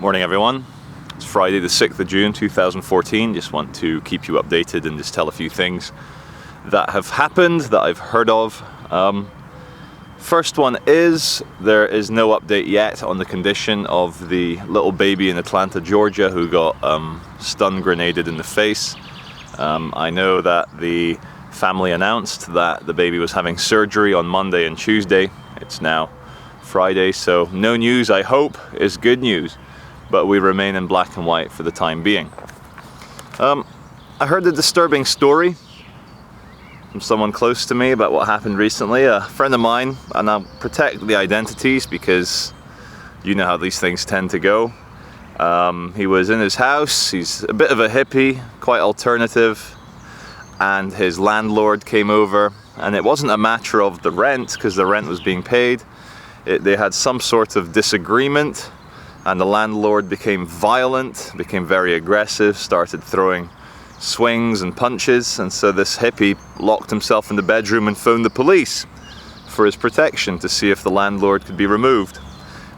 Morning everyone. It's Friday the 6th of June 2014. Just want to keep you updated and just tell a few things that have happened that I've heard of. First one is, there is no update yet on the condition of the little baby in Atlanta, Georgia who got stun grenaded in the face. I know that the family announced that the baby was having surgery on Monday and Tuesday. It's now Friday, so no news, I hope, is good news. But we remain in black and white for the time being. I heard a disturbing story from someone close to me about what happened recently. A friend of mine, and I'll protect the identities because you know how these things tend to go. He was in his house, he's a bit of a hippie, quite alternative, and his landlord came over, and it wasn't a matter of the rent, because the rent was being paid. They had some sort of disagreement, and the landlord became violent, became very aggressive, started throwing swings and punches, and so this hippie locked himself in the bedroom and phoned the police for his protection to see if the landlord could be removed.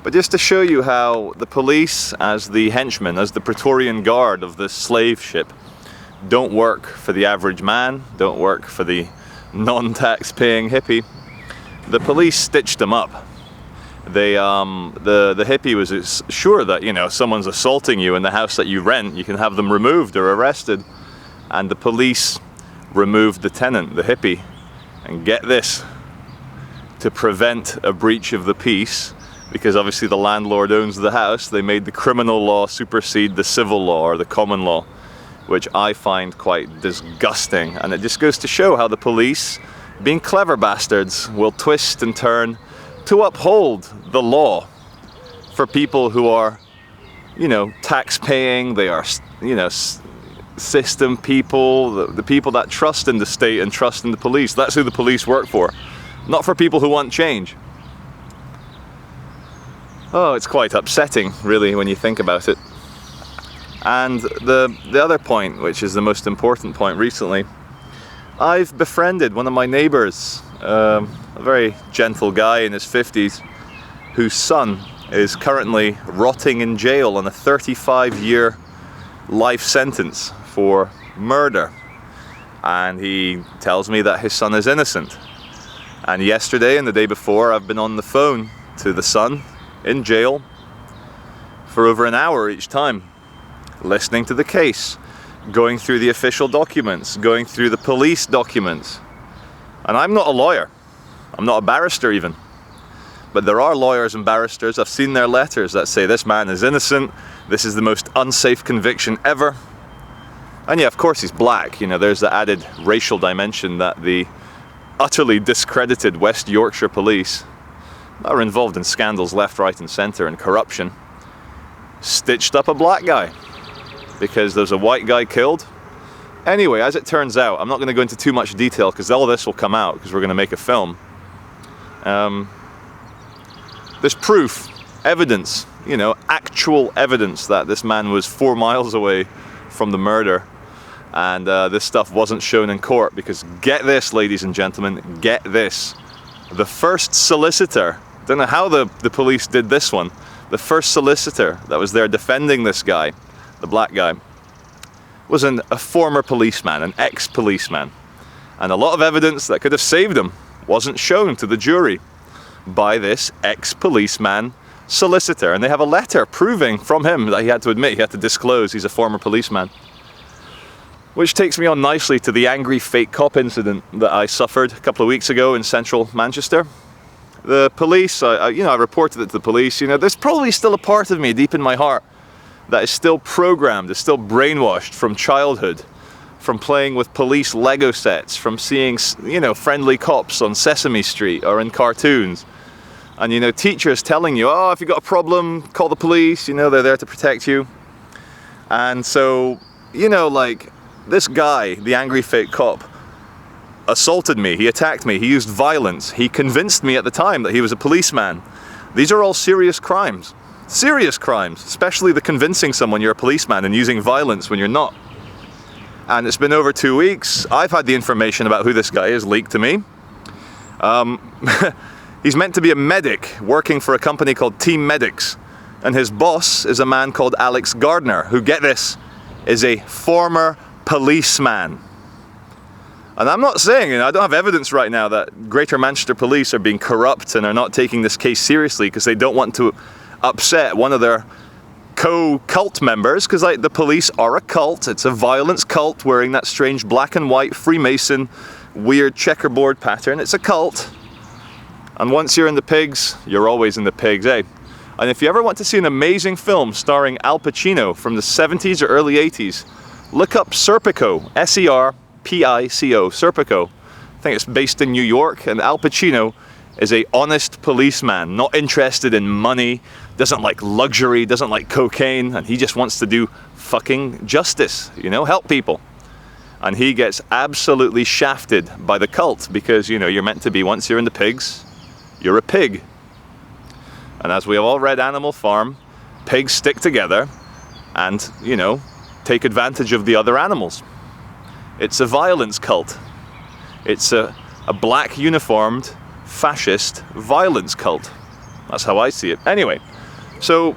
But just to show you how the police, as the henchmen, as the Praetorian Guard of this slave ship, don't work for the average man, don't work for the non-tax-paying hippie. The police stitched him up. The hippie was sure that, you know, someone's assaulting you in the house that you rent, you can have them removed or arrested. And the police removed the tenant, the hippie, and get this, to prevent a breach of the peace, because obviously the landlord owns the house, they made the criminal law supersede the civil law or the common law, which I find quite disgusting. And it just goes to show how the police, being clever bastards, will twist and turn to uphold the law for people who are, you know, tax paying, they are, you know, system people, the people that trust in the state and trust in the police. That's who the police work for, not for people who want change. Oh, it's quite upsetting, really, when you think about it. And the other point, which is the most important point recently, I've befriended one of my neighbors, a very gentle guy in his 50s, whose son is currently rotting in jail on a 35-year life sentence for murder. And he tells me that his son is innocent. And yesterday and the day before, I've been on the phone to the son in jail for over an hour each time, listening to the case, going through the official documents, going through the police documents. And I'm not a lawyer. I'm not a barrister even. But there are lawyers and barristers, I've seen their letters that say this man is innocent, this is the most unsafe conviction ever. And yeah, of course he's black, you know, there's the added racial dimension that the utterly discredited West Yorkshire police that are involved in scandals left, right and centre and corruption stitched up a black guy because there's a white guy killed. Anyway, as it turns out, I'm not going to go into too much detail because all this will come out because we're going to make a film. There's proof, evidence, you know, actual evidence that this man was 4 miles away from the murder, and this stuff wasn't shown in court because, get this, ladies and gentlemen, get this. The first solicitor, don't know how the police did this one, the first solicitor that was there defending this guy, the black guy, was a former policeman, an ex-policeman. And a lot of evidence that could have saved him wasn't shown to the jury by this ex-policeman solicitor. And they have a letter proving from him that he had to admit, he had to disclose he's a former policeman. Which takes me on nicely to the angry fake cop incident that I suffered a couple of weeks ago in central Manchester. The police, I reported it to the police. You know, there's probably still a part of me deep in my heart that is still programmed, is still brainwashed from childhood, from playing with police Lego sets, from seeing, you know, friendly cops on Sesame Street or in cartoons. And, you know, teachers telling you, oh, if you've got a problem, call the police, you know, they're there to protect you. And so, you know, like, this guy, the angry fake cop, assaulted me, he attacked me, he used violence, he convinced me at the time that he was a policeman. These are all serious crimes. Serious crimes, especially the convincing someone you're a policeman and using violence when you're not. And it's been over 2 weeks. I've had the information about who this guy is leaked to me. He's meant to be a medic working for a company called Team Medics. And his boss is a man called Alex Gardner, who, get this, is a former policeman. And I'm not saying, I don't have evidence right now that Greater Manchester Police are being corrupt and are not taking this case seriously because they don't want to upset one of their co-cult members, because like the police are a cult. It's a violence cult wearing that strange black and white Freemason weird checkerboard pattern. It's a cult. And once you're in the pigs, you're always in the pigs, eh? And if you ever want to see an amazing film starring Al Pacino from the 70s or early 80s, look up Serpico, S-E-R-P-I-C-O, Serpico. I think it's based in New York, and Al Pacino is a honest policeman, not interested in money, doesn't like luxury, doesn't like cocaine, and he just wants to do fucking justice, you know, help people. And he gets absolutely shafted by the cult because, you know, you're meant to be, once you're in the pigs, you're a pig. And as we have all read Animal Farm, pigs stick together and, you know, take advantage of the other animals. It's a violence cult. It's a black uniformed fascist violence cult. That's how I see it. Anyway, so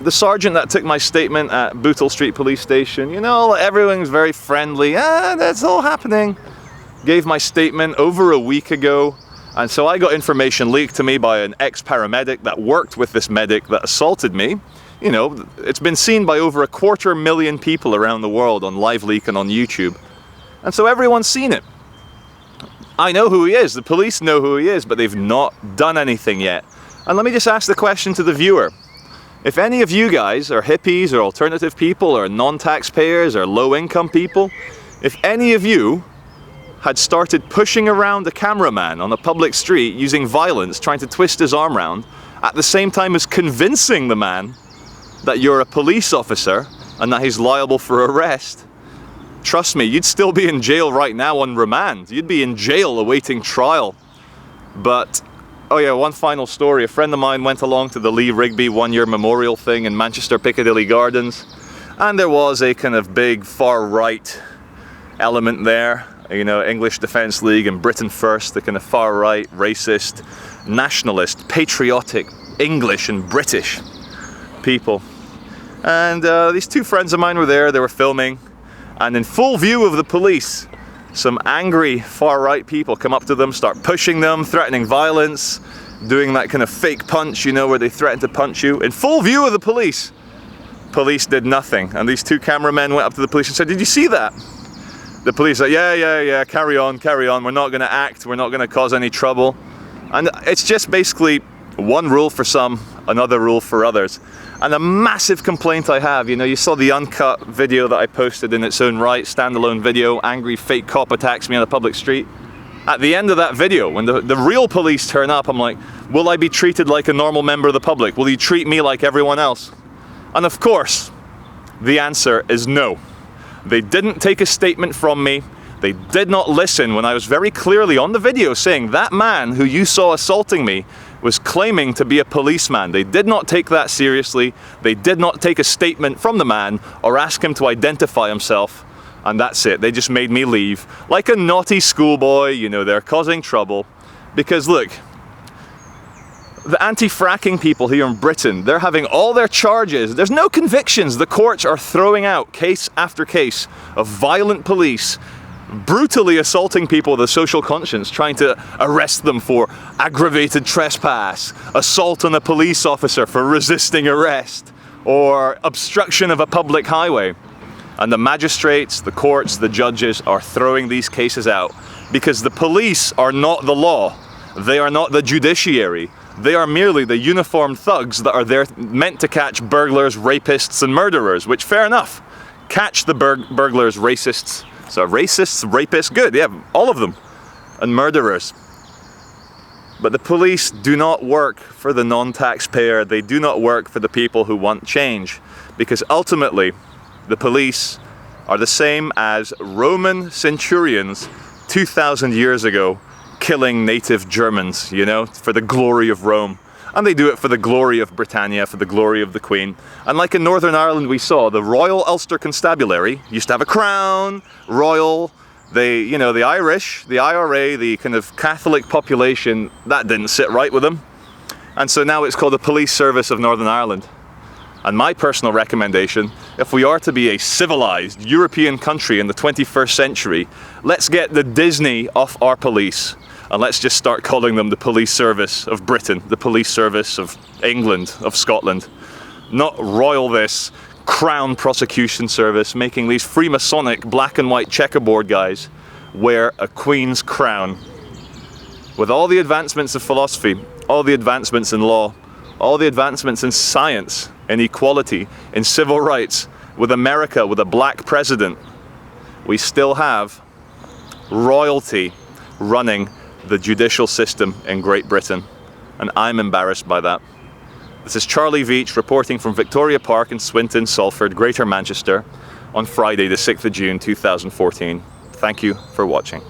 the sergeant that took my statement at Bootle Street Police Station, you know, everyone's very friendly, that's all happening. Gave my statement over a week ago, and so I got information leaked to me by an ex-paramedic that worked with this medic that assaulted me. You know, it's been seen by over 250,000 people around the world on LiveLeak and on YouTube. And so everyone's seen it. I know who he is, the police know who he is, but they've not done anything yet. And let me just ask the question to the viewer. If any of you guys are hippies or alternative people or non-taxpayers or low-income people, if any of you had started pushing around a cameraman on a public street using violence, trying to twist his arm around, at the same time as convincing the man that you're a police officer and that he's liable for arrest, trust me, you'd still be in jail right now on remand. You'd be in jail awaiting trial. But, oh yeah, one final story. A friend of mine went along to the Lee Rigby one-year memorial thing in Manchester Piccadilly Gardens, and there was a kind of big far-right element there. You know, English Defence League and Britain First, the kind of far-right, racist, nationalist, patriotic, English and British people. And these two friends of mine were there, they were filming, and in full view of the police, some angry far-right people come up to them, start pushing them, threatening violence, doing that kind of fake punch, you know, where they threaten to punch you. In full view of the police. Police did nothing. And these two cameramen went up to the police and said, "Did you see that?" The police said, yeah, carry on, we're not going to act, we're not going to cause any trouble. And it's just basically one rule for some, another rule for others. And a massive complaint I have, you know, you saw the uncut video that I posted in its own right, standalone video, angry fake cop attacks me on a public street. At the end of that video, when the real police turn up, I'm like, will I be treated like a normal member of the public? Will you treat me like everyone else? And of course, the answer is no. They didn't take a statement from me. They did not listen when I was very clearly on the video saying that man who you saw assaulting me was claiming to be a policeman. They did not take that seriously. They did not take a statement from the man or ask him to identify himself. And that's it. They just made me leave. Like a naughty schoolboy, you know, they're causing trouble. Because look, the anti-fracking people here in Britain, they're having all their charges. There's no convictions. The courts are throwing out case after case of violent police brutally assaulting people with a social conscience, trying to arrest them for aggravated trespass, assault on a police officer for resisting arrest, or obstruction of a public highway. And the magistrates, the courts, the judges are throwing these cases out because the police are not the law. They are not the judiciary. They are merely the uniformed thugs that are there meant to catch burglars, rapists, and murderers, which, fair enough. Catch the burglars, racists. So racists, rapists, good, yeah, all of them. And murderers. But the police do not work for the non-taxpayer. They do not work for the people who want change. Because ultimately, the police are the same as Roman centurions 2,000 years ago, killing native Germans, you know, for the glory of Rome. And they do it for the glory of Britannia, for the glory of the Queen. And like in Northern Ireland we saw, the Royal Ulster Constabulary used to have a crown, royal, they, you know, the Irish, the IRA, the kind of Catholic population, that didn't sit right with them. And so now it's called the Police Service of Northern Ireland. And my personal recommendation, if we are to be a civilized European country in the 21st century, let's get the Disney off our police. And let's just start calling them the police service of Britain, the police service of England, of Scotland. Not royal this Crown prosecution service, making these Freemasonic black and white checkerboard guys wear a queen's crown. With all the advancements of philosophy, all the advancements in law, all the advancements in science, in equality, in civil rights, with America with a black president, we still have royalty running the judicial system in Great Britain, and I'm embarrassed by that. This is Charlie Veitch reporting from Victoria Park in Swinton, Salford, Greater Manchester on Friday the 6th of June 2014. Thank you for watching.